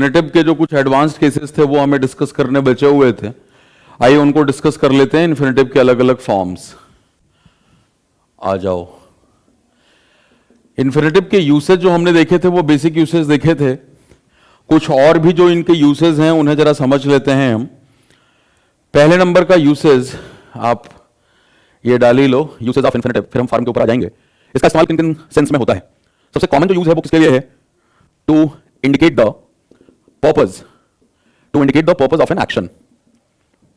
Infinitive के जो कुछ एडवांस्ड केसेस थे वो हमें डिस्कस करने बचे हुए थे। आइए उनको डिस्कस कर लेते हैं। इन्फिनेटिव के अलग अलग फॉर्म्स आ जाओ। इन्फिनेटिव के यूसेज जो हमने देखे थे वो बेसिक यूसेज देखे थे। कुछ और भी जो इनके यूसेज हैं उन्हें जरा समझ लेते हैं हम। पहले नंबर का यूसेज आप ये डाल ही लो, यूसेज ऑफ इन्फिनेटिव, फिर हम फॉर्म के ऊपर आ जाएंगे। इसका इस्तेमाल किन किन सेंस में होता है? सबसे कॉमन जो यूज है वो किसके लिए है? To indicate the purpose, to indicate the purpose of an action.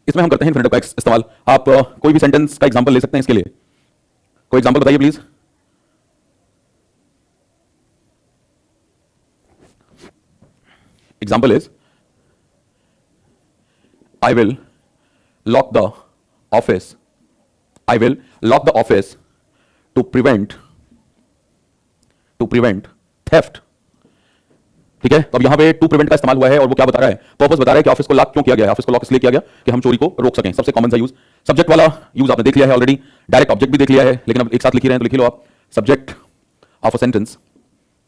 इसमें हम करते हैं इन्फिनेटिव का इस्तेमाल। आप कोई भी सेंटेंस का एग्जांपल ले सकते हैं इसके लिए। कोई एग्जांपल बताइए please. Example is I will lock the office, I will lock the office to prevent theft. ठीक है, तो अब यहां पे टू प्रिवेंट का इस्तेमाल हुआ है और वो क्या बता रहा है? पर्पस बता रहा है कि ऑफिस को लॉक क्यों किया गया है। ऑफिस को लॉक इसलिए किया गया कि हम चोरी को रोक सकें। सबसे कॉमन सा यूज। सब्जेक्ट वाला यूज आपने देख लिया है ऑलरेडी, डायरेक्ट ऑब्जेक्ट भी देख लिया है, लेकिन अब एक साथ लिख ही रहे हैं तो लिख लो आप। सब्जेक्ट ऑफ अ सेंटेंस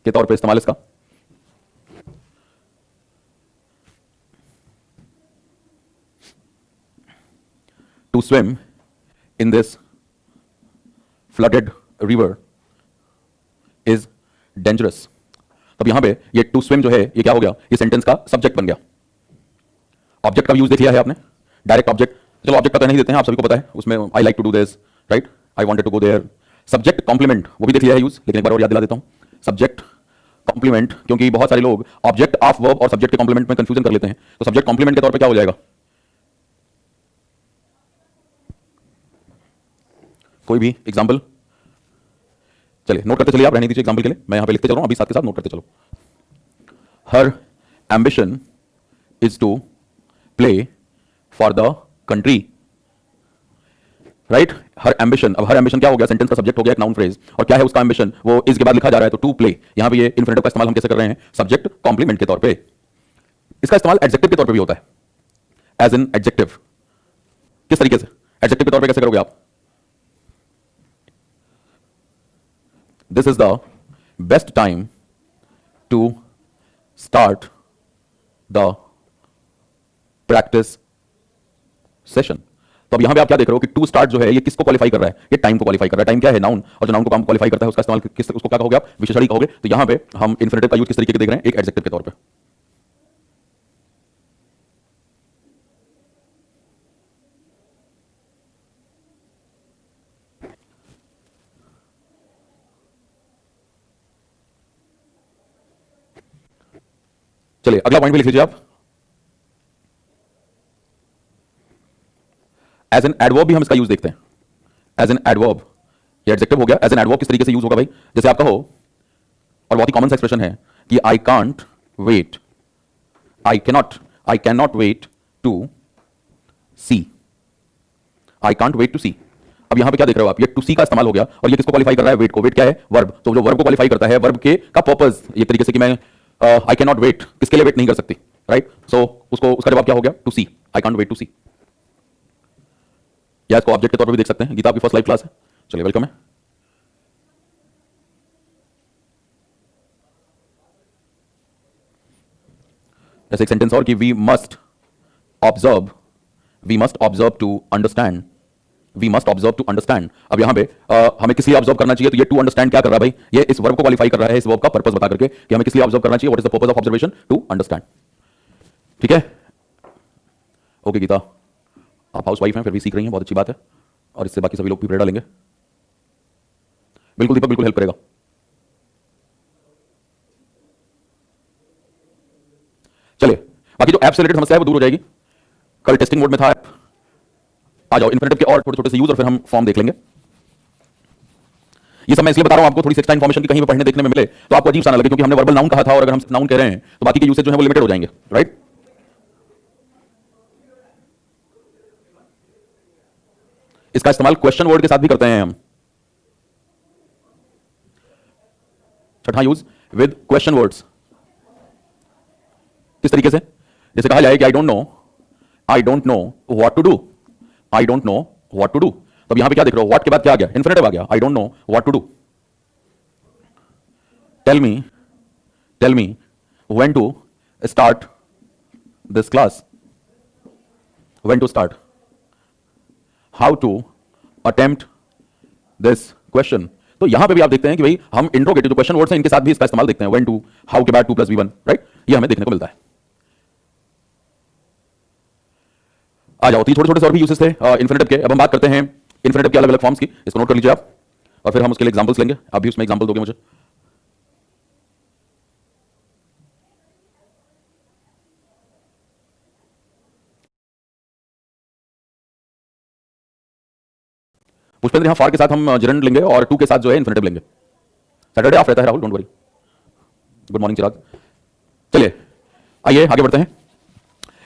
के तौर पे इस्तेमाल इसका। To swim in this flooded river is dangerous. अब यहां पे ये टू स्विम जो है ये क्या हो गया? ये सेंटेंस का सब्जेक्ट बन गया। ऑब्जेक्ट का यूज देख लिया है आपने, डायरेक्ट ऑब्जेक्ट। चलो ऑब्जेक्ट का तो नहीं देते हैं, आप सभी को पता है। उसमें I like to do this, right, I wanted to go there. Subject complement वो भी देख लिया है यूज, लेकिन एक बार और याद दिला देता हूं। सब्जेक्ट कॉम्प्लीमेंट, क्योंकि बहुत सारे लोग ऑब्जेक्ट ऑफ वर्ब और सब्जेक्ट के कॉम्प्लीमेंट में कंफ्यूजन कर लेते हैं। तो सब्जेक्ट कॉम्प्लीमेंट के तौर पर क्या हो जाएगा? कोई भी एग्जाम्पल चलिए नोट करते चलिए आप, रहने दीजिए एग्जाम्पल के लिए। मैं यहां पे लिखते चल रहा हूं, अभी साथ के साथ नोट करते चलो। Her ambition is to play for the country, right. Her ambition, अब हर एम्बिशन क्या हो गया? सेंटेंस का सब्जेक्ट हो गया, एक नाउन फ्रेज। और क्या है उसका एम्बिशन? वो इस के बाद लिखा जा रहा है, तो टू प्ले। यहां पे ये इन्फिनेटिव का इस्तेमाल हम कैसे कर रहे हैं? सब्जेक्ट कॉम्प्लीमेंट के तौर पे। इसका इस्तेमाल एडजेक्टिव के तौर पे भी होता है, एज एन एडजेक्टिव। किस तरीके से? एडजेक्टिव के तौर पे कैसे करोगे आप? This is the best time to start the practice session. तो अब यहां पे आप क्या देख रहे हो कि टू स्टार्ट जो है ये किसको क्वालिफाई कर रहा है? ये टाइम को क्वालिफाई कर रहा है। टाइम क्या है? नाउन। और जो नाउन को काम क्वालिफाई करता है उसका इस्तेमाल किस, उसको क्या कहोगे आप? विशेषणी कहोगे। तो यहां पे हम इन्फिनेटिव का यूज किस तरीके के देख रहे हैं? एक एडजेक्टिव के तौर पे। चलिए अगला पॉइंट भी लिख लीजिए आप। एज एन एडवर्ब भी हम इसका यूज देखते हैं। एज एन एडवर्ब, ये एडजेक्टिव हो गया। एज एन एडवर्ब किस तरीके से यूज होगा भाई? जैसे आप कहो, और बहुत ही कॉमन सा एक्सप्रेशन है कि I can't wait, I can not wait to see. I can't wait to see. अब यहां पे क्या देख रहे हो आप? ये टू सी का इस्तेमाल हो गया, और ये किसको क्वालिफाई कर रहा है? वेट को। वेट क्या है? वर्ब। तो जो वर्ब को क्वालिफाई करता है, वर्ब के का पर्पस ये तरीके से कि मैं आई कैन नॉट वेट, किसके लिए वेट नहीं कर सकती, राइट। सो उसको, उसका जवाब क्या हो गया? To see. I can't wait to see. या इसको ऑब्जेक्ट के तौर पर भी देख सकते हैं। गीता आपकी फर्स्ट लाइव क्लास है, चलिए वेलकम है। जैसे एक सेंटेंस और कि we must observe to understand. We must observe to understand. अब यहां पे हमें किस लिए ऑब्जर्व करना चाहिए? तो ये टू अंडरस्टैंड क्या कर रहा है भाई? ये इस वर्ब को क्वालिफाई कर रहा है, इस वर्ब का पर्पस बता करके कि हमें किस लिए ऑब्जर्व करना चाहिए। What is the purpose of observation? To understand. ठीक है, ओके गीता, आप हाउस वाइफ हैं फिर भी सीख रही हैं, बहुत अच्छी बात है। और इससे बाकी सभी लोग भी प्रेरणा लेंगे। बिल्कुल दीपक, बिल्कुल हेल्प करेगा। चलिए बाकी जो ऐप से रिलेटेड समस्या है वो दूर हो जाएगी। कल टेस्टिंग मोड में था ऐप। आ जाओ इन्फिनेटिव के और छोटे छोटे से यूज और फिर हम फॉर्म देख लेंगे। ये सब मैं इसलिए बता रहा हूं आपको, थोड़ी सी एक्स्ट्रा इन्फॉर्मेशन की कहीं पे पढ़ने देखने में मिले तो आपको अजीब सा ना लगे, क्योंकि हमने वर्बल नाउन कहा था और अगर हम नाउन कह रहे हैं तो बाकी के यूसेज जो है वो लिमिटेड हो जाएंगे, राइट। इसका इस्तेमाल क्वेश्चन वर्ड के साथ भी करते हैं हम। छठा यूज विद क्वेश्चन वर्ड्स। किस तरीके से? जैसे कहा जाए कि I don't know what to do. I don't know what to do. तो यहां पे क्या देख रहे हो? व्हाट के बाद क्या आ गया? इन्फिनेटिव आ गया। I don't know what to do. Tell me when to start this class, when to start, how to attempt this question. तो यहां पे भी आप देखते हैं कि भाई हम इंट्रोगेटिव जो क्वेश्चन वर्ड्स हैं इनके साथ भी इसका इस्तेमाल देखते हैं, when to, how के बाद 2 + v1, राइट, ये हमें देखने को मिलता है। आ जाओ, छोटे छोटे से और भी यूसेस थे इन्फिनिटिव के। अब हम बात करते हैं इन्फिनिटिव के अलग अलग फॉर्म्स की, इसको नोट कर लीजिए आप, और फिर हम उसके लिए एग्जांपल्स लेंगे। आप भी उसमें एग्जांपल दोगे मुझे। पुष्पेंद्र, यहां फॉर के साथ हम जिरंड लेंगे और टू के साथ जो है इन्फिनिटिव लेंगे। सैटरडे ऑफ रहता है Rahul, don't worry. Good morning Chirag. चलिए आइए आगे बढ़ते हैं।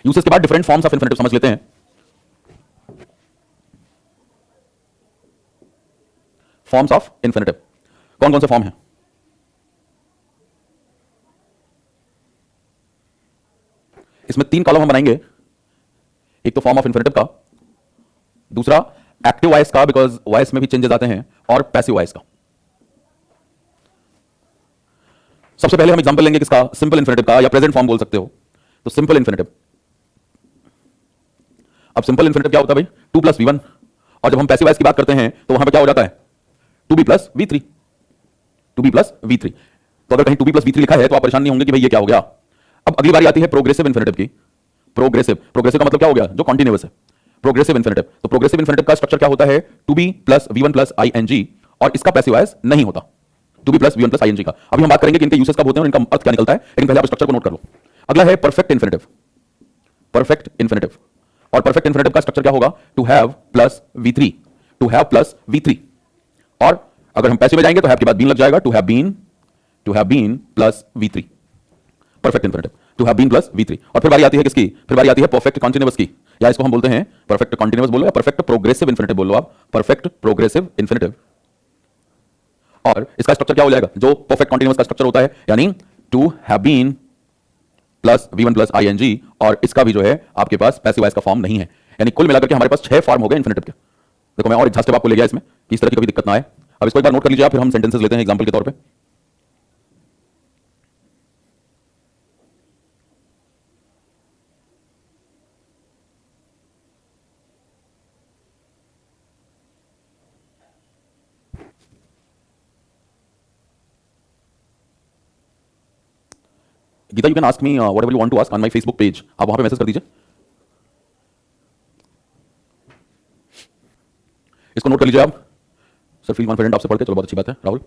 यूसेस के बाद डिफरेंट फॉर्म्स ऑफ इन्फिनिटिव समझ लेते हैं। फॉर्म्स ऑफ इन्फिनिटिव कौन कौन से फॉर्म हैं? इसमें 3 कॉलम हम बनाएंगे। एक तो फॉर्म ऑफ इन्फिनिटिव का, दूसरा एक्टिव वॉइस का, बिकॉज वॉइस में भी चेंजेस आते हैं, और पैसिव वॉइस का। सबसे पहले हम एग्जांपल लेंगे किसका? सिंपल इन्फिनिटिव का, या प्रेजेंट फॉर्म बोल सकते हो। तो सिंपल इन्फिनिटिव। अब सिंपल इन्फिनिटिव क्या होता है भाई? 2 + v1, और जब हम पैसिव वॉइस की बात करते हैं तो वहां पर क्या हो जाता है? 2b + v3, 2b + v3। तो अगर कहीं 2b + v3 लिखा है तो आप परेशान नहीं होंगे कि भाई ये क्या हो गया। अब अगली बारी आती है प्रोग्रेसिव इन्फिनिटिव की। प्रोग्रेसिव का मतलब क्या हो गया? जो कॉन्टिन्यूअस है, प्रोग्रेसिव इन्फिनिटिव। तो प्रोग्रेसिव इन्फिनिटिव का स्ट्रक्चर क्या होता है? 2b + v1 + ing, और इसका पैसिव वॉइस नहीं होता 2b + v1 + ing का। अभी हम बात करेंगे कि इनके यूसेस कब होते हैं और इनका अर्थ क्या निकलता है, लेकिन पहले आप स्ट्रक्चर को नोट कर लो। अगला है परफेक्ट इन्फिनिटिव। परफेक्ट इन्फिनिटिव, और परफेक्ट इन्फिनिटिव का स्ट्रक्चर क्या होगा? To have + v3, to have + v3। और अगर हम पैसिव में जाएंगे तो हैव के बाद बीन लग जाएगा, to have been + v3। Perfect infinitive, to have been + v3। और फिर बारी आती है किसकी? फिर बारी आती है परफेक्ट कॉन्टिन्यूअस की, या इसको हम बोलते हैं परफेक्ट कॉन्टिन्यूअस बोलो, या परफेक्ट प्रोग्रेसिव इन्फिनिटिव बोलो आप, परफेक्ट प्रोग्रेसिव इन्फिनिटिव। और इसका स्ट्रक्चर क्या हो जाएगा? जो परफेक्ट कॉन्टिन्यूअस का स्ट्रक्चर होता है, यानी to have been + v1 + ing, और इसका भी जो है आपके पास पैसिव वॉइस का फॉर्म नहीं है। यानी कुल मिलाकर के हमारे पास 6 फॉर्म हो गए इन्फिनिटिव के। देखो मैं और एक झांसे आपको ले गया इसमें, कि इस तरह की कभी दिक्कत ना आए। अब इसको एक बार नोट कर लीजिए आप, फिर हम सेंटेंसेस लेते हैं एग्जांपल के तौर पे। Gita, you can ask me whatever you want to ask on my Facebook page. आप वहां पे मैसेज कर दीजिए। इसको नोट कर लीजिए आप। सर फील कॉन्फिडेंट आपसे पढ़ के, चलो बहुत अच्छी बात है राहुल।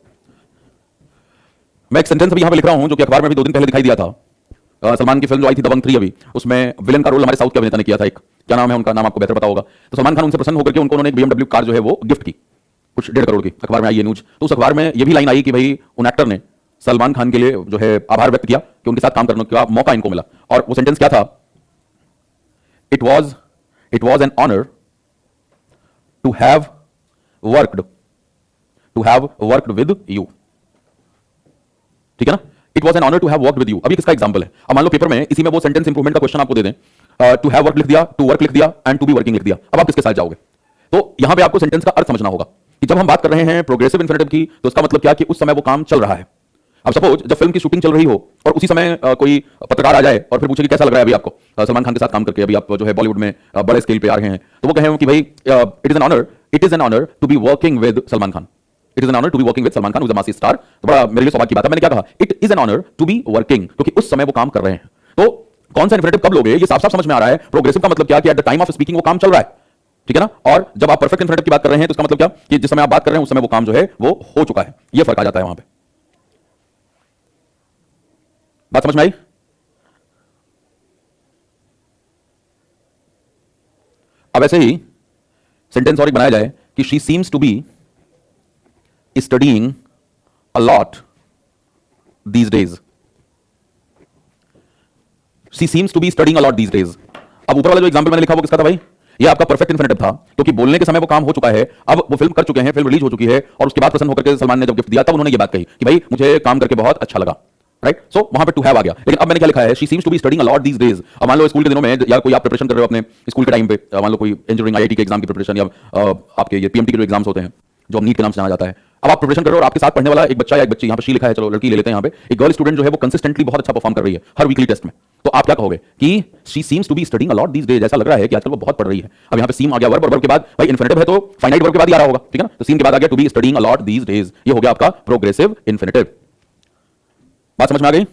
मैं एक सेंटेंस अभी यहां पे लिख रहा हूं जो कि अखबार में भी 2 दिन पहले दिखाई दिया था। सलमान की फिल्म जो आई थी दबंग 3 अभी, उसमें विलेन का रोल हमारे साउथ के अभिनेता ने किया था। एक क्या नाम है उनका, नाम आपको बेहतर पता होगा। तो सलमान खान उनसे प्रसन्न होकर के उन्होंने एक BMW कार जो है वो गिफ्ट की, कुछ 1.5 करोड़ की। अखबार में आई ये न्यूज। तो उस अखबार में ये भी लाइन आई कि भाई उन एक्टर ने सलमान खान के लिए जो है आभार व्यक्त किया कि उनके साथ काम करने का मौका इनको मिला। और वो सेंटेंस क्या था? It was an honour to have worked with you. ठीक है ना? It was an honour to have worked with you. अभी किसका एग्जांपल है? अब मान लो पेपर में इसी में वो सेंटेंस इंप्रूवमेंट का क्वेश्चन आपको दे दें, टू हैव वर्क लिख दिया, टू वर्क लिख दिया, एंड टू बी वर्किंग लिख दिया। अब आप किसके साथ जाओगे? तो यहां पे आपको सेंटेंस का अर्थ समझना होगा कि जब हम बात कर रहे हैं प्रोग्रेसिव इन्फिनिटिव की, तो उसका मतलब क्या कि उस समय वो काम चल रहा है। अब सपोज जब फिल्म की शूटिंग चल रही हो और उसी समय कोई पत्रकार आ जाए और फिर पूछे कि कैसा लग रहा है अभी आपको सलमान खान के साथ काम करके, अभी आप जो है बॉलीवुड में बड़े स्केल पे आ रहे हैं, तो वो कहें कि भाई it is an honour to be working with Salman Khan. It is an honour to be working with Salman Khan, who is a massy star. तो बड़ा मेरे लिए सौभाग्य की बात है। मैंने क्या कहा? It is an honour to be working, क्योंकि उस समय वो काम कर रहे हैं। तो कौन सा इन्फिनिटिव कब लोगे, ये साफ साफ समझ में आ रहा है। प्रोग्रेसिव का मतलब क्या कि at the time of speaking वो काम चल रहा है। ठीक है ना? और जब आप परफेक्ट इन्फिनिटिव की बात कर रहे हैं तो इसका मतलब क्या कि जिस समय आप बात कर रहे हैं उस समय वो काम जो है वो हो चुका है। ये फर्क आ जाता है वहां पे। बात समझ में आई? अब ऐसे ही सेंटेंस और एक बनाया जाए कि she seems to be studying a lot these days. She seems to be studying a lot these days. अब ऊपर वाला जो एग्जांपल मैंने लिखा वो किसका था भाई? ये आपका परफेक्ट इन्फिनिटिव था, क्योंकि बोलने के समय वो काम हो चुका है। अब वो फिल्म कर चुके हैं, फिल्म रिलीज हो चुकी है, और उसके बाद प्रसन्न होकर के सलमान ने जब गिफ्ट दिया तब उन्होंने ये बात कही कि भाई मुझे काम करके बहुत अच्छा लगा। राइट? सो वहां पे टू हैव आ गया। लेकिन अब मैंने क्या लिखा है? She seems to be studying a lot these days. अब मान लो स्कूल के दिनों में, या कोई आप प्रिपरेशन कर रहे हो अपने स्कूल के टाइम पे, मान लो कोई इंजीनियरिंग IIT के एग्जाम की प्रिपरेशन, या आपके ये PMT के जो एग्जाम्स होते हैं जो नीट के नाम से जाना जाता है, अब आप प्रिपरेशन कर रहे हो और आपके साथ पढ़ने वाला एक बच्चा या एक बच्ची, यहाँ पे शी लिखा है, चलो लड़की ले लेते हैं, यहाँ पे एक गर्ल स्टूडेंट जो है वो कंसिस्टेंटली बहुत अच्छा परफॉर्म कर रही है हर वीकली टेस्ट में, तो आप क्या कहोगे कि she seems to be studying a lot these days, ऐसा लग रहा है कि आजकल वो बहुत पढ़ रही है। अब यहाँ पे सीम आ गया, वर्ब, और वर्ब के बाद भाई इन्फिनेटिव है तो फाइनाइट वर्ब के बाद ही आ रहा होगा, ठीक है ना, तो सीम के बाद आ गया to be studying a lot these days, ये हो गया आपका प्रोग्रेसिव इन्फिनेटिव। बात समझ में आ गई?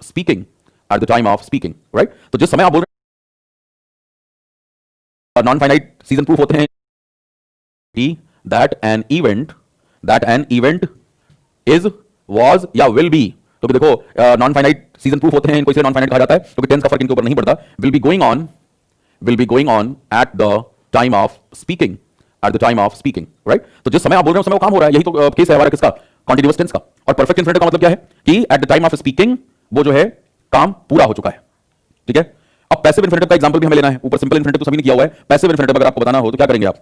Speaking, at the time of speaking, right, तो जिस समय आप बोल रहे हैं नॉन फाइनाइट सीजन प्रूफ होते हैं कि that an event is, was या विल बी, तो भी देखो नॉन फाइनाइट सीजन प्रूफ होते हैं, इनको इसलिए नॉन फाइनाइट कहा जाता है क्योंकि टेंस का फर्क इनके ऊपर नहीं पड़ता। Will be going on at the time of speaking, at the time of speaking, right, तो जिस समय आप बोल रहे हैं उस समय वो काम हो रहा है, यही तो केस है हमारा किसका, कॉन्टिन्यूअस टेंस का। और परफेक्ट इन्फिनेटिव का मतलब क्या है कि at the time of speaking वो जो है काम पूरा हो चुका है, ठीक है। अब पैसिव इन्फिनेटिव का एग्जांपल भी हमें लेना है, ऊपर सिंपल इन्फिनेटिव तो सभी ने किया हुआ है, पैसिव इन्फिनेटिव अगर आपको बताना हो तो क्या करेंगे आप?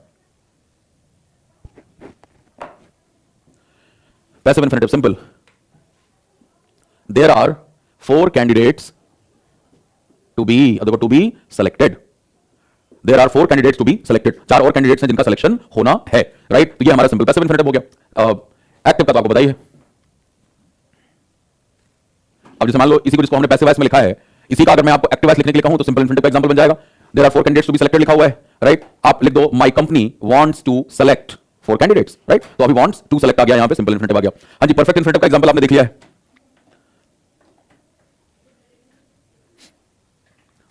Passive infinitive simple, there are 4 candidates to be, देखो to be selected, there are 4 candidates to be selected, 4 और कैंडिडेट्स हैं जिनका सिलेक्शन होना है, राइट, तो ये हमारा सिंपल पैसिव इन्फिनेटिव हो गया। एक्टिव का तो आपको बताइए। अब जैसे मान लो इसी को जिसको हमने पैसिव वॉइस में लिखा है, इसी का अगर मैं आपको एक्टिव वॉइस लिखने के लिए कहूं तो सिंपल इन्फिनेटिव का एग्जांपल बन जाएगा, there are 4 candidates to be selected लिखा हुआ है, राइट, आप लिख दो my company wants to select 4 candidates, right, तो अभी वांट्स टू सेलेक्ट आ गया, यहां पे सिंपल इन्फिनेटिव आ गया। हां जी, परफेक्ट इन्फिनेटिव का एग्जांपल आपने देख लिया है,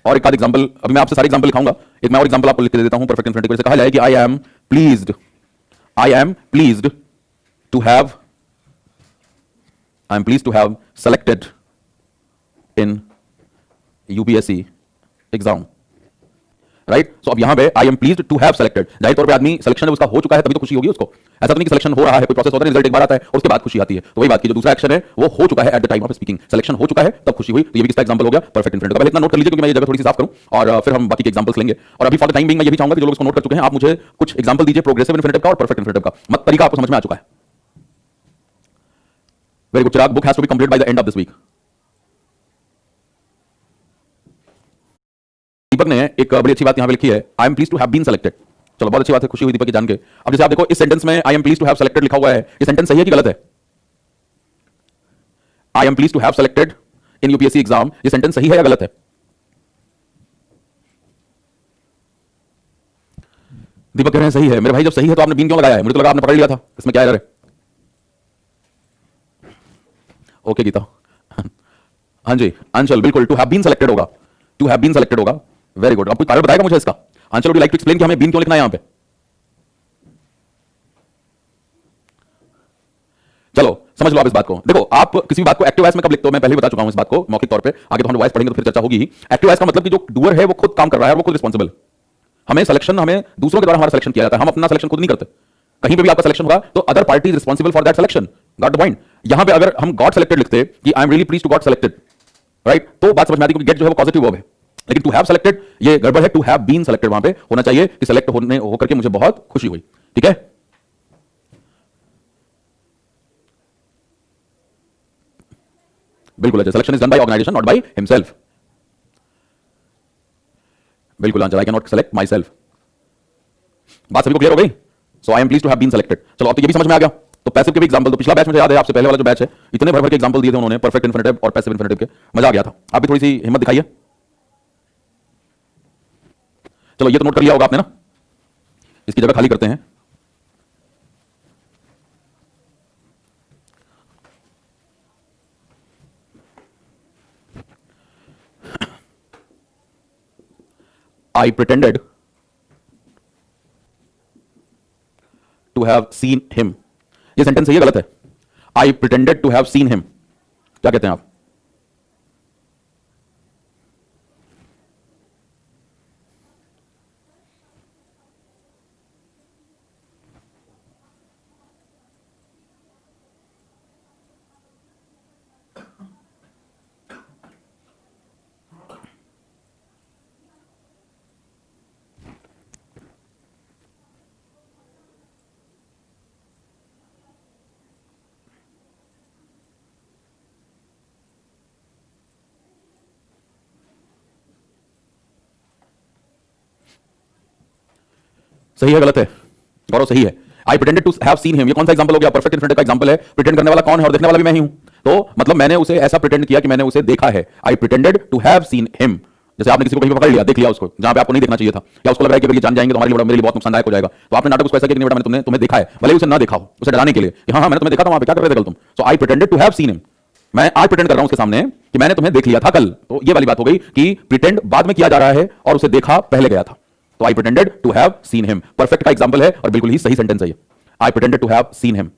और एक आध एग्जांपल अभी मैं आपसे सारे एग्जांपल लिखाऊंगा, एक मैं और एग्जांपल आपको लिख के दे देता हूं। परफेक्ट इन्फिनेटिव से कहा जाए कि I am pleased to have, I am pleased to have selected in UPSC exam, right, so अब यहां पे I am pleased to have selected, जाहिर तौर पे आदमी सिलेक्शन उसका हो चुका है तभी तो खुशी होगी उसको, ऐसा तो नहीं कि सिलेक्शन हो रहा है, कोई प्रोसेस होता है, रिजल्ट एक बार आता है और उसके बाद खुशी आती है, तो वही बात की जो दूसरा एक्शन है वो हो चुका है at the time of speaking, selection हो चुका है तब खुशी हुई, तो ये भी किसका एग्जांपल हो गया? परफेक्ट इन्फिनेटिव का। पहले इतना नोट कर लीजिए क्योंकि मैं ये जगह थोड़ी सी साफ करूं और फिर हम बाकी के एग्जांपल्स लेंगे। और अभी फॉर द टाइम बीइंग मैं ये भी चाहूंगा कि जो लोग इसको नोट कर चुके हैं आप मुझे कुछ एग्जांपल दीजिए प्रोग्रेसिव इन्फिनेटिव का और परफेक्ट इन्फिनेटिव का, मत तरीका आपको समझ में आ चुका है। Very good Chirag, book has to be complete by the end of this week. Deepak ने एक बड़ी अच्छी बात यहां पे लिखी है, I am pleased to have been selected, चलो बहुत अच्छी बात है, खुशी हुई दीपक की जान के। अब जैसे आप देखो इस सेंटेंस में I am pleased to have selected लिखा हुआ है, ये सेंटेंस सही है कि गलत है? I am pleased to have selected in UPSC exam, ये सेंटेंस सही है या गलत है? दीपक कह रहे हैं सही है। मेरे भाई जब सही है तो आपने बीन क्यों लगाया है? मुझे तो लगा आपने पकड़ लिया था, इसमें क्या एरर है? ओके गीता, हाँ जी अंशल, बिल्कुल टू हैव बीन सेलेक्टेड होगा, टू हैव बीन सेलेक्टेड होगा, वेरी गुड। अब कोई कारण बताएगा मुझे इसका? Anshal would you like to explain कि हमें बीन क्यों लिखना है यहां पे? चलो समझ लो आप इस बात को, देखो आप किसी भी बात को एक्टिव वॉइस में कब लिखते हो, मैं पहले ही बता चुका हूं इस बात को मौखिक तौर पे, आगे तो हम वॉइस पढ़ेंगे तो फिर चर्चा होगी ही। एक्टिव वॉइस का मतलब कि जो डूअर है वो खुद काम कर रहा है, वो खुद रिस्पॉन्सिबल, हमें सिलेक्शन, हमें दूसरों के द्वारा हमारा सिलेक्शन किया जाता है, हम अपना सिलेक्शन खुद नहीं करते। कहीं पे भी आपका सिलेक्शन होगा तो other party is responsible for that selection, got the point. यहां पे अगर हम गॉट सेलेक्टेड लिखते कि I am really pleased to got selected, right, तो बात समझ में आती है क्योंकि गेट जो है वो पॉजिटिव वर्ब है, लेकिन टू हैव सेलेक्टेड ये गड़बड़ है, टू हैव बीन सेलेक्टेड वहां पे होना चाहिए कि सेलेक्ट होने होकर के मुझे बहुत खुशी हुई, ठीक है। बिल्कुल, selection is done by organisation not by himself. बिल्कुल answer, I can not select myself. बात सभी को क्लियर हो गई? So I am pleased to have been selected. चलो अब तो ये भी समझ में आ गया। तो पैसिव के भी एग्जांपल, तो पिछला बैच मुझे याद है, आपसे पहले वाला जो बैच है, इतने भर भर के एग्जांपल दिए थे उन्होंने परफेक्ट इन्फिनेटिव और पैसिव इन्फिनेटिव के, मजा आ गया था। आप भी थोड़ी सी हिम्मत दिखाइए। चलो ये तो नोट कर लिया होगा आपने ना, इसकी जगह खाली करते हैं। I pretended to have seen him, ये सेंटेंस सही है गलत है? I pretended to have seen him, क्या कहते हैं आप? सही है गलत है? गौरव सही है। I pretended to have seen him, ये कौन सा एग्जांपल हो गया? परफेक्ट इन्फिनिटिव का एग्जांपल है। प्रिटेंड करने वाला कौन है और देखने वाला भी मैं ही हूं, तो मतलब मैंने उसे ऐसा प्रिटेंड किया कि मैंने उसे देखा है। I pretended to have seen him. जैसे आपने किसी को कहीं पकड़ लिया, देख लिया उसको जहां पे आपको नहीं देखना चाहिए था, या उसको लग रहा है कि अगर ये जान जाएंगे तो हमारे लिए मेरे लिए बहुत नुकसानदायक हो जाएगा, तो आपने नाटक उसको ऐसा किया कि नहीं बेटा मैंने तुम्हें देखा है, भले ही उसे ना देखा हो, उसे डराने के लिए कि हाँ हाँ मैंने तुम्हें देखा था वहां पे क्या कर रहे थे कल तुम। So I pretended to have seen him, मैं आज प्रिटेंड कर रहा हूं उसके सामने कि मैंने तुम्हें देख लिया था कल। तो ये वाली बात हो गई कि प्रिटेंड बाद में किया जा रहा है और उसे देखा पहले गया था। तो I pretended to have seen him perfect का एग्जांपल है और बिल्कुल ही सही सेंटेंस है ये। I pretended to have seen him.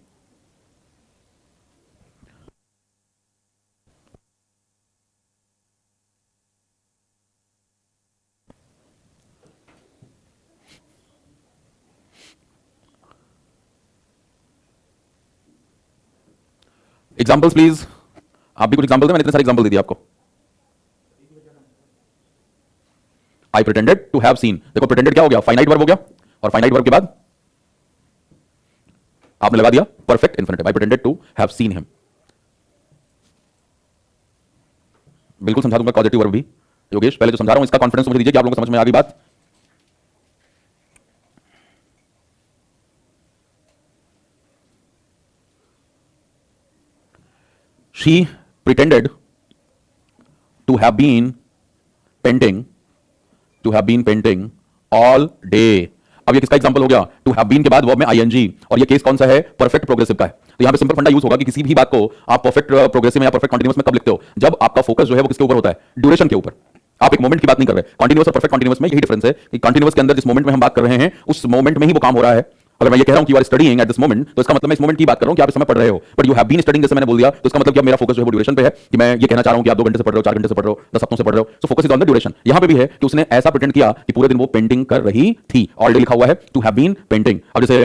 Examples please, आप भी कुछ एग्जांपल दें, मैंने इतने सारे एग्जांपल दे दिए आपको। आई प्रिटेंडेड टू हैव सीन, देखो प्रिटेंडेड क्या हो गया? फाइनाइट वर्ब हो गया, और फाइनाइट वर्ब के बाद आपने लगा दिया perfect infinitive. I pretended to have seen him. बिल्कुल समझा दूंगा पॉजिटिव वर्ब भी। योगेश पहले जो समझा रहा हूं इसका कॉन्फिडेंस मुझे दीजिए कि आप लोगों को समझ में आ गई बात। She pretended to have been painting all day। अब ये किसका एग्जांपल हो गया? टू हैव बीन के बाद वर्ब में आईएनजी, और ये केस कौन सा है? परफेक्ट प्रोग्रेसिव का है। तो यहां पे सिंपल फंडा यूज होगा कि किसी भी बात को आप परफेक्ट प्रोग्रेसिव में या परफेक्ट कंटीन्यूअस में कब लिखते हो? जब आपका फोकस जो है वो किसके ऊपर होता है? ड्यूरेशन के ऊपर। आप एक मोमेंट की बात नहीं कर रहे। कंटीन्यूअस और परफेक्ट कंटीन्यूअस में यही डिफरेंस है कि कंटीन्यूअस के अंदर जिस मोमेंट में हम बात कर रहे हैं उस मोमेंट में ही वो काम हो रहा है। अगर मैं ये कह रहा हूं कि you are studying at this moment, तो इसका मतलब मैं इस मोमेंट की बात कर रहा हूं कि आप इस समय पढ़ रहे हो। But you have been studying, जैसे मैंने बोल दिया, तो इसका मतलब कि अब मेरा फोकस जो है वो ड्यूरेशन पे है, कि मैं ये कहना चाह रहा हूं कि आप 2 घंटे से पढ़ रहे हो, 4 घंटे से पढ़ रहे हो, 10 हफ्तों से पढ़ रहे हो। So focus is on the duration. यहां पे भी है कि उसने ऐसा प्रिटेंड किया कि पूरे दिन वो पेंटिंग कर रही थी। ऑलरेडी लिखा हुआ है टू हैव बीन पेंटिंग। अब जैसे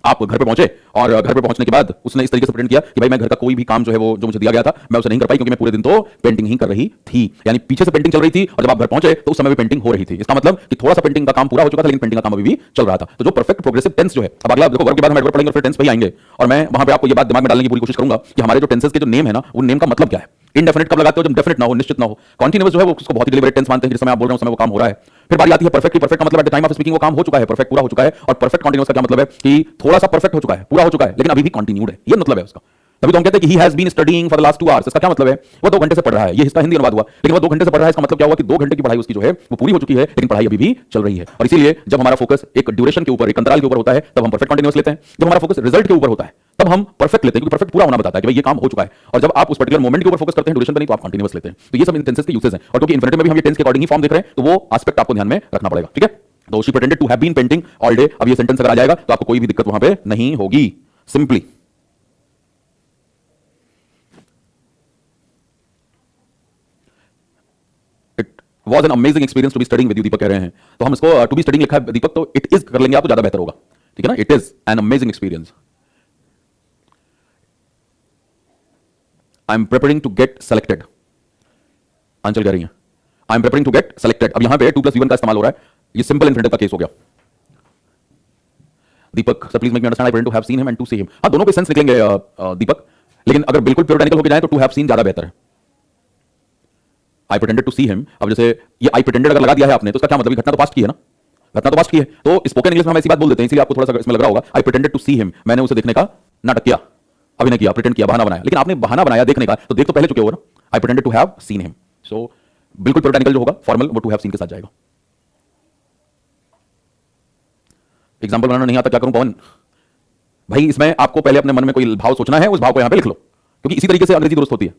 आप घर पे पहुंचे और घर पे पहुंचने के बाद उसने इस तरीके से प्रिटेंड किया कि भाई मैं घर का कोई भी काम जो है वो जो मुझे दिया गया था मैं उसे नहीं कर पाई, क्योंकि मैं पूरे दिन तो पेंटिंग ही कर रही थी। यानी पीछे से पेंटिंग चल रही थी और जब आप घर पहुंचे तो उस समय भी पेंटिंग हो रही थी। इसका मतलब कि थोड़ा सा पेंटिंग का काम पूरा हो चुका था लेकिन पेंटिंग का काम अभी भी चल रहा था। तो जो परफेक्ट प्रोग्रेसिव टेंस जो है, अब अगला देखो वर्ब के बाद हम एडवर्ब पढ़ेंगे और फिर टेंस पे ही आएंगे, और मैं वहां पे आपको ये बात दिमाग में डालने की पूरी कोशिश करूंगा कि हमारे जो टेंसेस के जो नेम है ना, उन नेम का मतलब क्या है। इंडेफिनिट कब लगाते हो? जब डेफिनिट ना हो, निश्चित ना हो। कॉन्टिन्यूअस जो है वो उसको बहुत ही डिलिबरेट टेंस मानते हैं, जिस समय आप बोल रहे हो उस समय वो काम हो रहा है। फिर बारी आती है परफेक्ट की। परफेक्ट का मतलब at the time of speaking वो काम हो चुका है, परफेक्ट पूरा हो चुका है। और परफेक्ट कॉन्टिन्यूअस का क्या मतलब है? कि थोड़ा सा परफेक्ट हो चुका है, पूरा हो चुका है, लेकिन अभी भी कंटिन्यूड है, ये मतलब है उसका। तभी तो हम कहते हैं कि he has been studying for the last 2 hours। इसका क्या मतलब है? वो 2 घंटे से पढ़ रहा है। ये इसका हिंदी अनुवाद हुआ, लेकिन वो 2 घंटे से पढ़ रहा है, इसका मतलब क्या हुआ कि 2 घंटे की पढ़ाई उसकी जो है वो पूरी हो चुकी है, लेकिन पढ़ाई अभी भी चल रही है। और इसीलिए जब हमारा फोकस एक ड्यूरेशन के ऊपर, एक अंतराल के ऊपर होता है, तब हम परफेक्ट कंटीन्यूअस लेते हैं। जब हमारा फोकस रिजल्ट के ऊपर होता है तब हम परफेक्ट लेते हैं, क्योंकि परफेक्ट पूरा होना बताता है कि भाई ये काम हो चुका है। और जब आप उस पर्टिकुलर मोमेंट के ऊपर फोकस करते हैं, ड्यूरेशन पे नहीं, तो आप कंटीन्यूअस लेते हैं। तो ये सब इन टेंसेस के यूसेज हैं, और क्योंकि इन्फिनिटिव में भी हम ये टेंस के अकॉर्डिंग ही फॉर्म देख रहे हैं, तो वो एस्पेक्ट आपको ध्यान में रखना पड़ेगा। ठीक है? तो she pretended to have been painting all day. अब ये सेंटेंस अगर आ जाएगा तो आपको कोई भी दिक्कत वहां पे नहीं होगी। Simply was an amazing experience to be studying with you, दीपक कह रहे हैं। तो हम इसको टू बी स्टडिंग लिखा है दीपक, तो इट इज कर लेंगे आप तो ज्यादा बेहतर होगा। ठीक है ना? It is an amazing experience. I am preparing to get selected. Aanchal कह रही है I am preparing to get selected. अब यहां पे 2 + V1 का इस्तेमाल हो रहा है, ये सिंपल इन्फिनिटिव का केस हो गया। Deepak sir please make me understand, I pretend to have seen him and to see him. हां दोनों के सेंस निकलेंगे दीपक, लेकिन अगर बिल्कुल प्योरिटेनिकल होके जाए तो टू हैव सीन ज्यादा बेहतर है। I pretended to see him. अब जैसे ये आई प्रिटेंडेड अगर लगा दिया है आपने, तो इसका क्या मतलब? घटना तो पास्ट की है ना, घटना तो पास्ट की है। तो स्पोकन इंग्लिश में हम ऐसी बात बोल देते हैं, इसलिए आपको थोड़ा सा इसमें लग रहा होगा आई प्रिटेंडेड टू सी हिम, मैंने उसे देखने का नाटक किया, अभिनय किया, प्रिटेंड किया, बहाना बनाया। लेकिन आपने बहाना बनाया देखने का, तो देख तो पहले चुके हो ना। I pretended to have seen him. So बिल्कुल प्योरिटेनिकल जो होगा फॉर्मल, वो टू हैव सीन के साथ जाएगा। एग्जांपल बनाना नहीं आता, क्या करूं पवन? भाई इसमें आपको पहले अपने मन में कोई भाव सोचना है, उस भाव को यहां पे लिख लो, क्योंकि इसी तरीके से अंग्रेजी दुरुस्त होती है।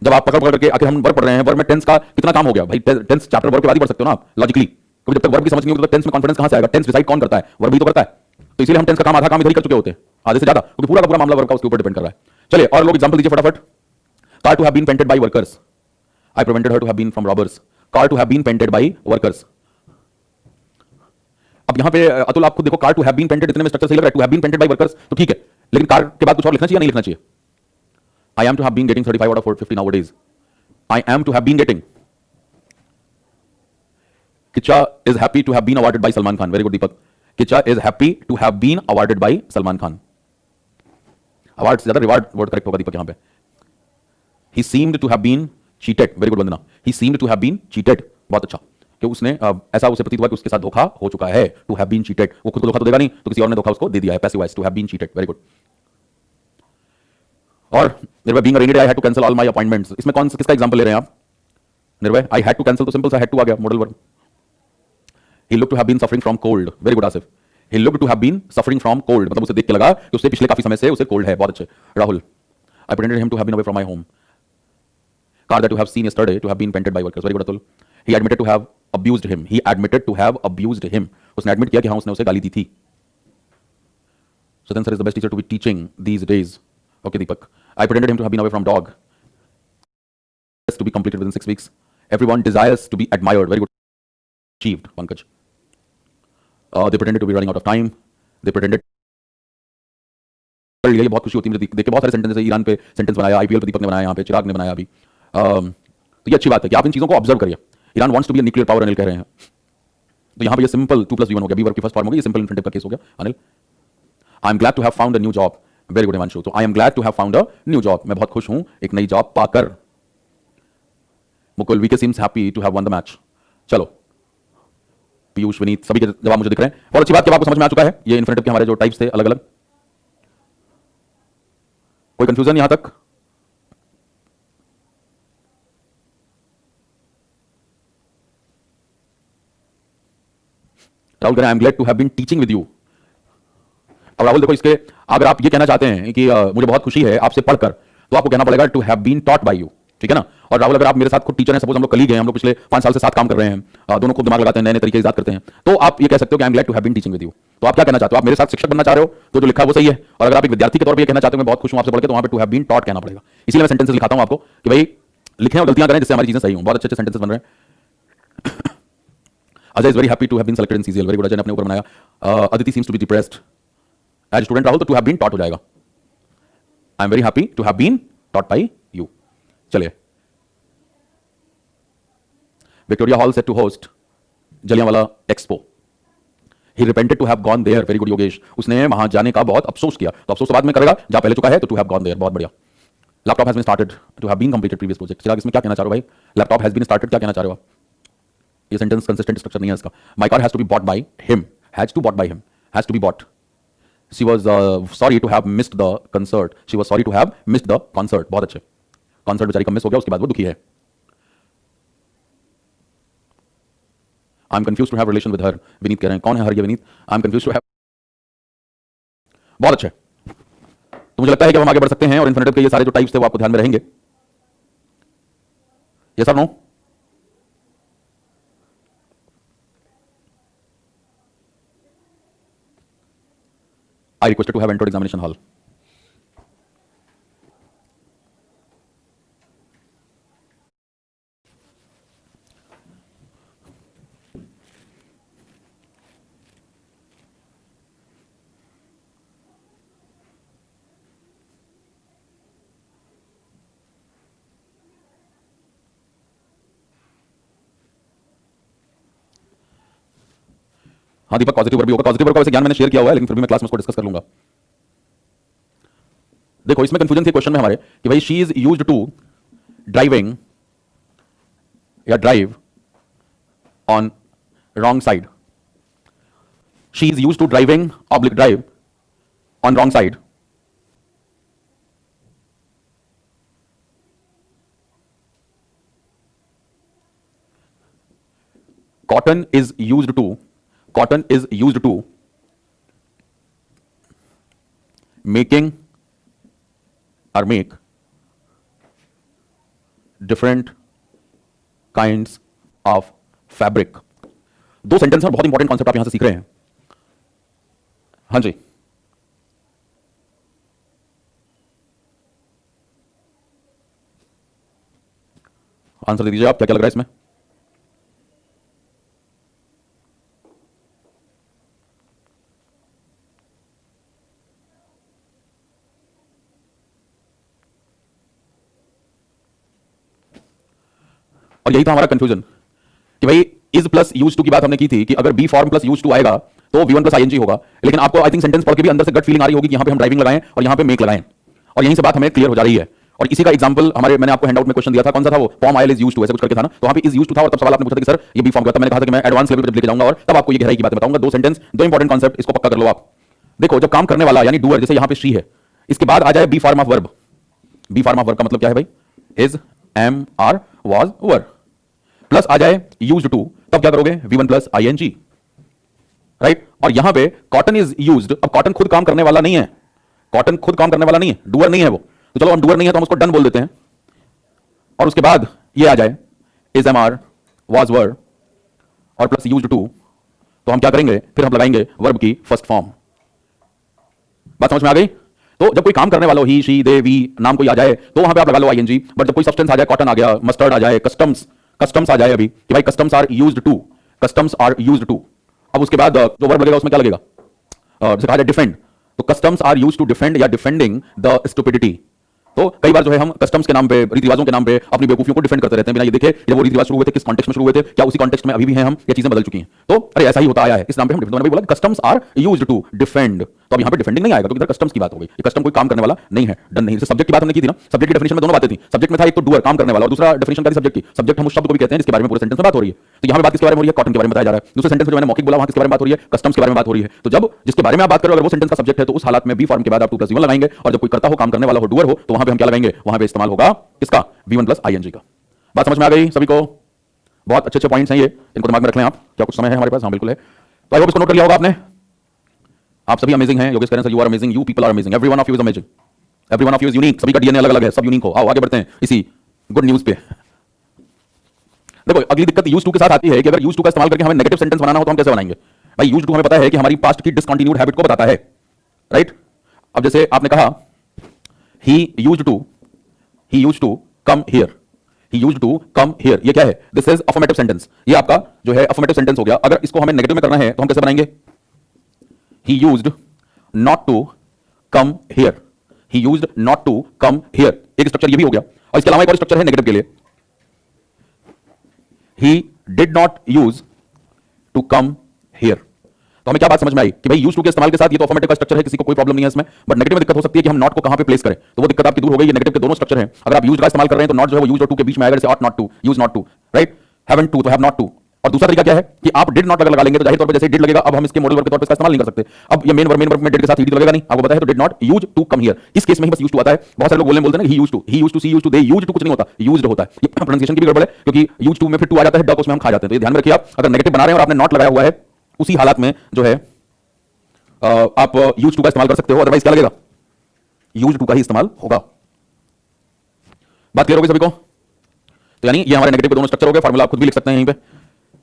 जब आप पकड़ पकड़ के आखिर हम वर्ब पढ़ रहे हैं, वर्ब में टेंस का कितना काम हो गया भाई? टेंस चैप्टर वर्ब के बाद ही पढ़ सकते हो ना आप लॉजिकली, क्योंकि जब तक वर्ब की समझ नहीं होगी तो टेंस में कॉन्फिडेंस कहां से आएगा? टेंस डिसाइड कौन करता है? वर्ब ही तो करता है। तो इसीलिए हम टेंस का काम, आधा काम इधर ही कर चुके होते हैं, आधे से ज्यादा, क्योंकि पूरा का पूरा मामला वर्ब का उसके ऊपर डिपेंड कर रहा है। चलिए और लोग एग्जांपल दीजिए फटाफट। Car to have been painted by workers. I prevented her to have been from robbers. Car to have been painted by workers. अब यहां पे अतुल आप खुद देखो, car to have been painted, इतने में स्ट्रक्चर सही लग रहा है, to have been painted by workers तो ठीक है, लेकिन कार के बाद कुछ और लिखना चाहिए या नहीं लिखना चाहिए? I am to have been getting 35 out of 50 nowadays। I am to have been getting. Kicha is happy to have been awarded by Salman Khan. Very good, Deepak. Kicha is happy to have been awarded by Salman Khan. Award से ज्यादा reward word correct होगा दीपक यहां पे। He seemed to have been cheated. Very good, Vandana. He seemed to have been cheated. बहुत अच्छा। कि उसने ऐसा उसे प्रतीत हुआ कि उसके साथ धोखा हो चुका है, टू हैव बीन चीटेड। वो खुद को धोखा तो देगा नहीं, तो किसी और ने धोखा उसको दे दिया है, passive voice, to have been cheated. Very good. और Nirbhay, being a rainy day I had to cancel all my appointments, इसमें कौन किसका एग्जांपल ले रहे हैं आप? Nirbhay, I had to cancel तो सिंपल सा हैड टू आ गया, modal verb. He looked to have been suffering from cold. Very good Asif. He looked to have been suffering from cold, मतलब उसे देख के लगा कि उसे पिछले काफी समय से उसे कोल्ड है। बहुत अच्छे। Rahul, I pretended him to have been away from my home. car that you have seen yesterday to have been painted by workers. Very good, Atul. He admitted to have abused him. He admitted to have abused him. उसने admit किया कि हाँ उसने उसे गाली दी थी. Satan sir is the best teacher to be teaching these days. Okay, Deepak. I pretended him to have been away from dog. To be completed within 6 weeks. Everyone desires to be admired. Very good. Achieved, Pankaj. They pretended to be running out of time. They pretended. ये बहुत खुशी होती है मुझे देख के। बहुत सारे सेंटेंस है, ईरान पे सेंटेंस बनाया, आईपीएल पे दीपक ने बनाया, यहाँ पे चिराग ने बनाया अभी। तो ये अच्छी बात है कि आप इन चीजों को ऑब्जर्व करिए। Iran wants to be a nuclear power, Anil कह रहे हैं। तो यहाँ पे ये सिंपल 2+V1 हो गया, बी वर्ब की फर्स्ट फॉर्म हो गई, ये सिंपल इन्फिनिटिव का केस हो गया। Anil, I am glad to have found a new job. Very good Himanshu. तो I am glad to have found a new job, मैं बहुत खुश हूं एक नई जॉब पाकर। Mukul, VK seems happy to have won the match. चलो, पीयूष, विनीत, सभी के जवाब मुझे दिख रहे हैं। बहुत अच्छी बात कि आपको समझ में आ चुका है ये इन्फिनिटिव के हमारे जो टाइप्स थे अलग अलग। कोई कंफ्यूजन यहां तक? राहुल कह रहे हैं I am glad to have been teaching with you. अब राहुल देखो, इसके अगर आप ये कहना चाहते हैं कि मुझे बहुत खुशी है आपसे पढ़कर, तो आपको कहना पड़ेगा to have been taught by you, ठीक है ना। और राहुल, अगर आप मेरे साथ खुद टीचर हैं, सपोज हम लोग कलीग हैं, हम लोग पिछले 5 साल से साथ काम कर रहे हैं, दोनों खूब दिमाग लगाते हैं, नए नए तरीके ईजाद करते हैं, तो आप ये कह सकते हो कि I am glad to have been teaching with you. तो आप क्या कहना चाहते हो? आप मेरे साथ शिक्षक बनना चाह रहे हो, तो जो लिखा है वो सही है। और अगर आप एक विद्यार्थी के तौर पर ये कहना चाहते हो मैं बहुत खुश हूं आपसे पढ़ के, तो वहां पे टू हैव बीन टॉट कहना पड़ेगा। इसलिए मैं सेंटेंसेस लिखाता हूं आपको कि भाई लिखें और गलतियां करें जिससे हमारी चीजें सही हों। बहुत अच्छे अच्छे सेंटेंसेस बन रहे हैं। Ajay is very happy to have been selected in CGL. Very good, Ajay ने अपने ऊपर बनाया। Aditi seems to be depressed as student. Rahul, तो टू हैव बीन टॉट हो जाएगा। I am very happy to have been taught by you. चलिए, Victoria Hall set to host Jallianwala expo. He repented to have gone there. Very good Yogesh, उसने वहां जाने का बहुत अफसोस किया। तो अफसोस तो बाद में करेगा, जहां पहले चुका है, तो टू हैव गॉन देयर। बहुत बढ़िया। Laptop has been started to have been completed previous project. Chirag, इसमें क्या कहना चाह रहे हो भाई? लैपटॉप हैज बीन स्टार्टेड क्या कहना चाह रहे हो आप? ये सेंटेंस कंसिस्टेंट स्ट्रक्चर नहीं है इसका। My car has to be bought by him. Has to bought by him, has to be bought. She was sorry to have missed the concert. She was sorry to have missed the concert. बहुत अच्छे। Concert बेचारी का miss हो गया, उसके बाद वो दुखी है। I am confuse to have relation with her. Vineet कह रहे हैं कौन है हर? ये Vineet. I am confuse to have. बहुत अच्छे। तो मुझे लगता है कि हम आगे बढ़ सकते हैं और इन्फिनिटिव के ये सारे जो टाइप्स थे वो आपको ध्यान में रहेंगे। यस और no? I requested to have entered examination hall. हाँ दीपक, पॉजिटिव वर्ब भी होगा। पॉजिटिव वर्ब का वैसे ज्ञान मैंने शेयर किया हुआ है, लेकिन फिर भी मैं क्लास में उसको डिस्कस कर लूंगा। देखो, इसमें कंफ्यूजन थी क्वेश्चन में हमारे कि भाई she is used to driving या drive on wrong side. She is used to driving oblique drive on wrong side. Cotton is used to making or make different kinds of fabric। दो sentence और बहुत important concept आप यहां से सीख रहे हैं। हाँ जी, आंसर दे दीजिए आप, क्या क्या लग रहा है इसमें? और यही था हमारा कंफ्यूजन कि भाई इज प्लस यूज टू की बात हमने की थी कि अगर be form plus use to आएगा तो V1 प्लस आईएनजी होगा। लेकिन आपको आई थिंक सेंटेंस पढ़ के भी अंदर से गट फीलिंग आ रही होगी कि यहां पे हम ड्राइविंग लगाएं और यहां पे मेक लगाएं, और यहीं से बात हमें क्लियर हो जा रही है। और इसी का एग्जांपल हमारे मैंने आपको हैंडआउट में क्वेश्चन दिया था, कौन सा था वो, फॉर्म आयल इज यूज्ड टू, ऐसे कुछ करके था ना, तो वहां पे इज यूज्ड टू था और तब सवाल आपने पूछा था कि सर ये बी फॉर्म का, तब मैंने कहा था कि मैं एडवांस लेवल पे जब लेके जाऊंगा और तब आपको ये गहराई की बात बताऊंगा। दो सेंटेंस, दो इंपॉर्टेंट कॉन्सेप्ट, इसको पक्का कर लो आप। देखो, जब काम करने वाला यानी डूअर, जैसे यहां पे शी है, इसके बाद आ जाए B form of verb. B form of verb का मतलब क्या है भाई, is, am, are, was, were, plus आ जाए यूज्ड टू, तब क्या करोगे, V1 प्लस ING, राइट। और यहां पे कॉटन इज यूज्ड, अब कॉटन खुद काम करने वाला नहीं है, कॉटन खुद काम करने वाला नहीं है, डूअर नहीं है वो, तो चलो हम डूअर नहीं है तो हम उसको डन बोल देते हैं। और उसके बाद ये आ जाए इज, एम, आर, वाज, वर और प्लस यूज्ड टू, तो हम क्या करेंगे, फिर हम लगाएंगे वर्ब की फर्स्ट फॉर्म। बात समझ में आ गई। तो जब कोई काम करने वाला हो, ही, शी, दे, वी, नाम कोई आ जाए तो वहां पे आप लगा लो ING, बट जब कोई सब्सटेंस आ जाए, कॉटन आ गया, मस्टर्ड आ जाए, कस्टम्स आ जाए अभी कि भाई customs are used to, customs are used to, अब उसके बाद जो वर्ब लगेगा उसमें क्या लगेगा, जैसे कहा जाए डिफेंड, तो customs are used to defend या डिफेंडिंग द स्टुपिडिटी। तो कई बार जो है हम कस्टम्स के नाम पे, रीति रिवाजों के नाम पे अपनी बेवकूफियों को डिफेंड करते रहते हैं बिना ये देखे जब वो रीति रिवाज शुरू हुए थे, किस कॉन्टेक्स्ट में शुरू हुए थे, क्या उसी कॉन्टेक्स्ट में अभी भी हैं हम, या चीजें बदल चुकी हैं। तो अरे ऐसा ही होता आया है, इस नाम पे हम डिफेंड, बोला customs are used to defend, तो अब यहां पे डिफेंडिंग नहीं आएगा क्योंकि इधर कस्टम्स की बात हो गई, ये कस्टम कोई काम करने वाला नहीं है, डन नहीं। सब्जेक्ट की बात हमने की थी ना, सब्जेक्ट की डेफिनेशन में दोनों बातें थी, सब्जेक्ट में था एक तो डूअर काम करने वाला और दूसरा डेफिनेशन का सब्जेक्ट की, सब्जेक्ट हम उस शब्द को भी कहते हैं जिसके बारे में पूरे सेंटेंस में बात हो रही है। तो यहां पे बात किसके बारे में हो रही है, कॉटन के बारे में बताया जा रहा है। दूसरे सेंटेंस में जो मैंने मौखिक बोला वहां किसके बारे में बात हो रही है, कस्टम्स के बारे में बात हो रही है। तो जब जिसके बारे में आप बात करो अगर वो सेंटेंस का सब्जेक्ट है तो उस हालत में बी फॉर्म के बाद आप 2+1 लगाएंगे, और जब कोई करता हो, काम करने वाला हो, डूअर हो, तो वहां पे हम क्या लगाएंगे, वहां पे इस्तेमाल होगा किसका, V1 प्लस ING का। बात समझ में आ गई सभी को। बहुत अच्छे अच्छे पॉइंट्स हैं ये, इनको दिमाग में रख लें आप। क्या कुछ समय है हमारे पास, हाँ बिल्कुल है। तो आई होप इसको नोट कर लिया होगा आपने। आप सभी अमेजिंग हैं, योगेश करें sir, you are amazing, you people are amazing, every one of you is amazing, every one of you is unique, सभी का डीएनए अलग अलग है, सब यूनिक हो। आओ आगे बढ़ते हैं इसी गुड न्यूज पे। देखो अगली दिक्कत यूज टू के साथ आती है कि अगर यूज टू का इस्तेमाल करके हमें नेगेटिव सेंटेंस बनाना हो तो हम कैसे बनाएंगे। भाई यूज टू हमें पता है कि हमारी पास्ट की डिसकंटिन्यूड हैबिट को बताता है, राइट। अब जैसे आपने कहा he used to come here, he used to come here, ये क्या है, दिस इज अफर्मेटिव सेंटेंस, ये आपका जो है अफर्मेटिव सेंटेंस हो गया। अगर इसको हमें नेगेटिव में करना है तो हम कैसे बनाएंगे, he used not to come here, he used not to come here, एक स्ट्रक्चर ये भी हो गया। और इसके अलावा एक और स्ट्रक्चर है नेगेटिव के लिए, he did not use to come here। तो हमें क्या बात समझ में आई कि भाई यूज टू के इस्तेमाल के साथ ये तो अफर्मेटिव का स्ट्रक्चर है, किसी को कोई प्रॉब्लम नहीं है इसमें, बट नेगेटिव में दिक्कत हो सकती है कि हम नॉट को कहां पे प्लेस करें, तो वो दिक्कत आपकी दूर हो गई। ये नेगेटिव के दोनों स्ट्रक्चर हैं, अगर आप यूज का इस्तेमाल कर रहे हैं तो नॉट जो है वो यूज और टू के बीच में आएगा, जैसे ought not to, use not to, right, haven't to तो हैव नॉट टू। और दूसरा तरीका क्या है कि आप डिड नॉट अगर लगा लेंगे तो जाहिर तौर पर जैसे डिड लगेगा, अब हम इसके मॉडल वर्ब के तौर पर इसका इस्तेमाल नहीं कर सकते। अब ये मेन वर्ब में डिड के साथ ईडी लगेगा नहीं, आपको पता है, तो did not use to come here, इस केस में ही बस यूज टू आता है। बहुत सारे लोग बोलते हैं ना he use to, she use to, they use to, कुछ नहीं होता, यूज्ड होता है। ये प्रोनाउंसिएशन की भी गड़बड़ है क्योंकि यूज टू में फिर टू आ जाता है, डक उसमें हम खा जाते हैं। तो ये ध्यान में रखिए आप, अगर नेगेटिव बना रहे हैं और आपने नॉट लगाया हुआ है उसी हालत में जो है आप यूज टू का इस्तेमाल कर सकते हो, अदरवाइज क्या लगेगा, यूज टू का ही इस्तेमाल होगा। बात क्लियर होगी सभी को। तो यानी ये हमारे नेगेटिव के दोनों स्ट्रक्चर हो गए, फार्मूला आप खुद भी लिख सकते हैं यहीं पे,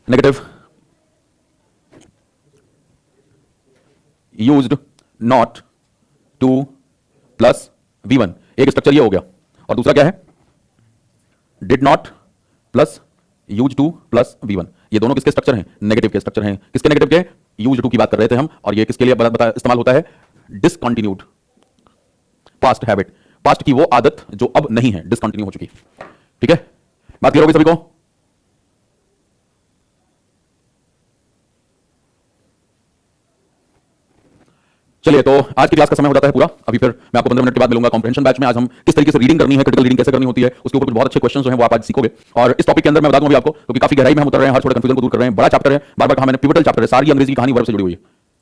negative used not two plus V1, एक स्ट्रक्चर ये हो गया। और दूसरा क्या है, did not plus use two plus V1, ये दोनों किसके स्ट्रक्चर हैं, नेगेटिव के स्ट्रक्चर हैं। किसके नेगेटिव के, यूज टू की बात कर रहे थे हम, और ये किसके लिए इस्तेमाल होता है, डिसकंटिन्यूड पास्ट हैबिट, पास्ट की वो आदत जो अब नहीं है, डिसकंटिन्यू हो चुकी। ठीक है, बात क्लियर होगी सभी को। चलिए, तो आज की क्लास का समय हो जाता है पूरा। अभी फिर मैं आपको 15 मिनट के बाद मिलूंगा कॉम्प्रिहेंशन बैच में। आज हम किस तरीके से रीडिंग करनी है, क्रिटिकल रीडिंग कैसे करनी होती है, उसके ऊपर कुछ बहुत अच्छे क्वेश्चन जो हैं वो आप आज सीखोगे। और इस टॉपिक के अंदर मैं बता दूं अभी आपको, क्योंकि काफी गहराई में हम उतर रहे हैं, हर छोटे कंफ्यूजन को दूर कर रहे हैं। बड़ा चैप्टर है, बार बार कहा मैंने, पिवटल चैप्टर है, सारी अंग्रेजी की कहानी वर्ब से जुड़ी हुई है।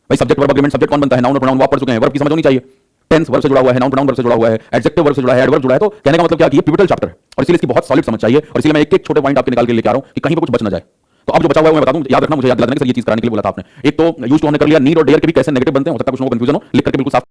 भाई सब्जेक्ट वर्ब अग्रीमेंट, सब्जेक्ट कौन बनता है, नाउन और प्रोनाउन आप पढ़ चुके हैं, वर्ब की समझ होनी चाहिए। टेंस वर्ब से जुड़ा हुआ है, नाउन प्रोनाउन वर्ब से जुड़ा हुआ है, एडजेक्टिव वर्ब से जुड़ा है, एडवर्ब जुड़ा है। तो कहने का मतलब क्या कि ये पिवटल चैप्टर है और इसलिए इसकी बहुत सॉलिड समझ चाहिए, और इसलिए मैं एक एक छोटे पॉइंट आपके निकाल के लेके आ रहा हूं कि कहीं पर कुछ बच ना जाए। तो अब जो बचा हुआ है मैं बता दूं, याद रखना, मुझे याद दिलाने के सर ये चीज कराने के लिए बोला था आपने। एक तो यूज टू हमने कर लिया, नीड और डेयर के भी कैसे नेगेटिव बनते हैं, हो सकता है कुछ लोगों को कंफ्यूजन हो, लिख करके बिल्कुल साफ